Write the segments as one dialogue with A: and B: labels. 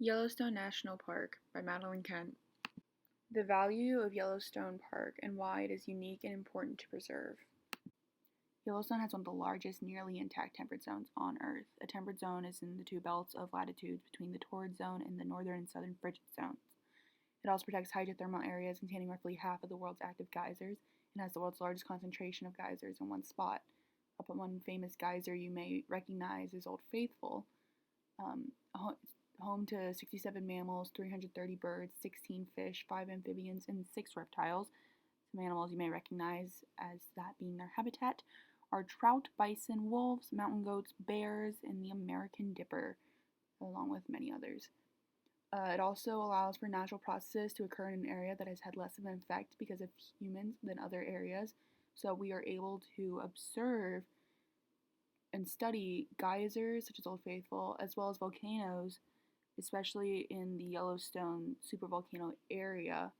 A: Yellowstone National Park by Madeline Kent. The value of Yellowstone Park and why it is unique and important to preserve. Yellowstone has one of the largest nearly intact temperate zones on Earth. A temperate zone is in the two belts of latitudes between the torrid zone and the northern and southern frigid zones. It also protects hydrothermal areas containing roughly half of the world's active geysers and has the world's largest concentration of geysers in one spot. One famous geyser you may recognize is Old Faithful. Home to 67 mammals, 330 birds, 16 fish, 5 amphibians, and 6 reptiles. Some animals you may recognize as that being their habitat are trout, bison, wolves, mountain goats, bears, and the American dipper, along with many others. It also allows for natural processes to occur in an area that has had less of an effect because of humans than other areas. So we are able to observe and study geysers such as Old Faithful, as well as volcanoes, especially in the Yellowstone supervolcano area.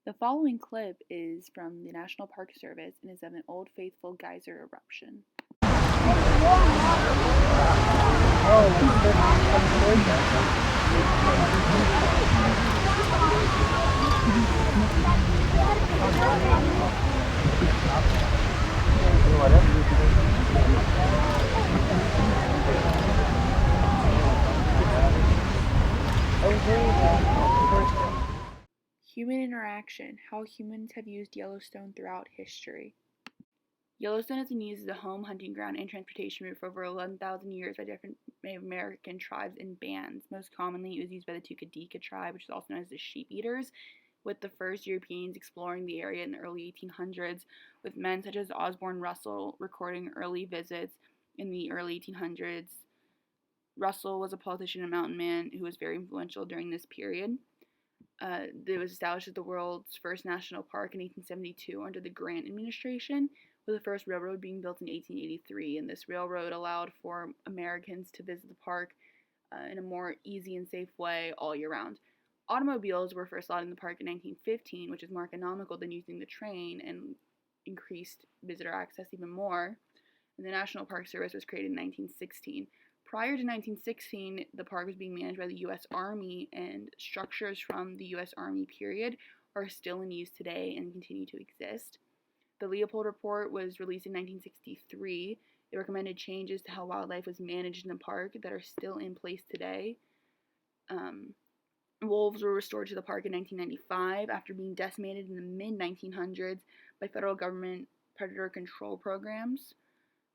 A: The following clip is from the National Park Service and is of an Old Faithful geyser eruption. Human interaction, how humans have used Yellowstone throughout history. Yellowstone has been used as a home, hunting ground, and transportation route for over 11,000 years by different Native American tribes and bands. Most commonly, it was used by the Tukadika tribe, which is also known as the Sheep Eaters, with the first Europeans exploring the area in the early 1800s, with men such as Osborne Russell recording early visits in the early 1800s. Russell was a politician and mountain man who was very influential during this period. It was established as the world's first national park in 1872 under the Grant administration, with the first railroad being built in 1883, and this railroad allowed for Americans to visit the park in a more easy and safe way all year round. Automobiles were first allowed in the park in 1915, which is more economical than using the train and increased visitor access even more. And the National Park Service was created in 1916. Prior to 1916, the park was being managed by the U.S. Army, and structures from the U.S. Army period are still in use today and continue to exist. The Leopold Report was released in 1963. It recommended changes to how wildlife was managed in the park that are still in place today. Wolves were restored to the park in 1995 after being decimated in the mid-1900s by federal government predator control programs.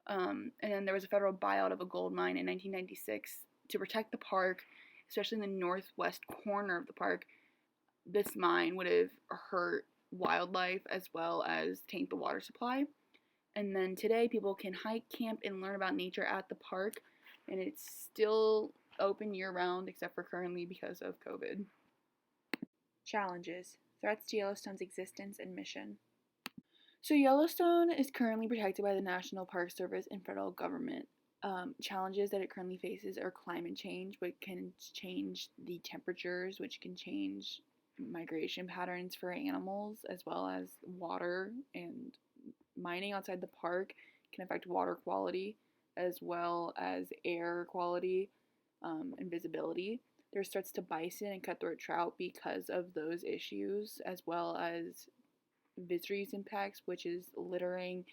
A: And then there was a federal buyout of a gold mine in 1996 to protect the park, especially in the northwest corner of the park. This mine would have hurt wildlife as well as taint the water supply. And then today people can hike, camp, and learn about nature at the park, and it's still open year-round except for currently because of COVID. Challenges, threats to Yellowstone's existence and mission. So Yellowstone is currently protected by the National Park Service and federal government. Challenges that it currently faces are climate change, which can change the temperatures, which can change migration patterns for animals, as well as water, and mining outside the park can affect water quality, as well as air quality and visibility. There's threats to bison and cutthroat trout because of those issues, as well as fisheries impacts, which is littering,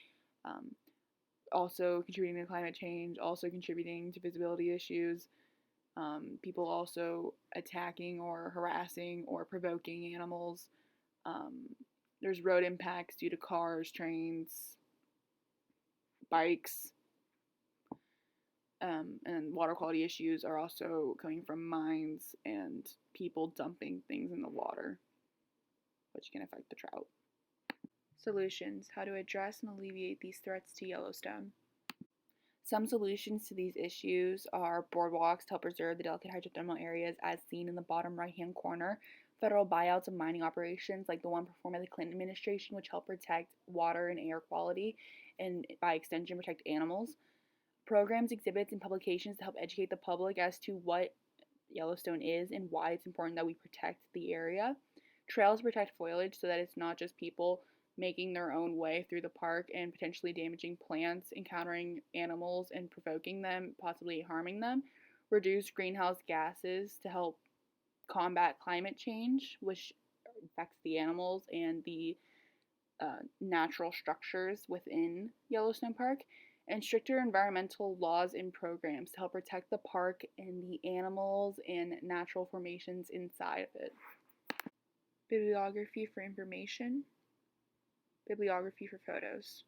A: also contributing to climate change, also contributing to visibility issues, people also attacking or harassing or provoking animals. There's road impacts due to cars, trains, bikes, and water quality issues are also coming from mines and people dumping things in the water, which can affect the trout. Solutions: how to address and alleviate these threats to Yellowstone. Some solutions to these issues are boardwalks to help preserve the delicate hydrothermal areas as seen in the bottom right-hand corner, federal buyouts of mining operations like the one performed by the Clinton administration, which help protect water and air quality and by extension protect animals, programs, exhibits, and publications to help educate the public as to what Yellowstone is and why it's important that we protect the area, trails to protect foliage so that it's not just people making their own way through the park and potentially damaging plants, encountering animals and provoking them, possibly harming them, reduce greenhouse gases to help combat climate change, which affects the animals and the natural structures within Yellowstone Park, and stricter environmental laws and programs to help protect the park and the animals and natural formations inside of it. Bibliography for information, bibliography for photos.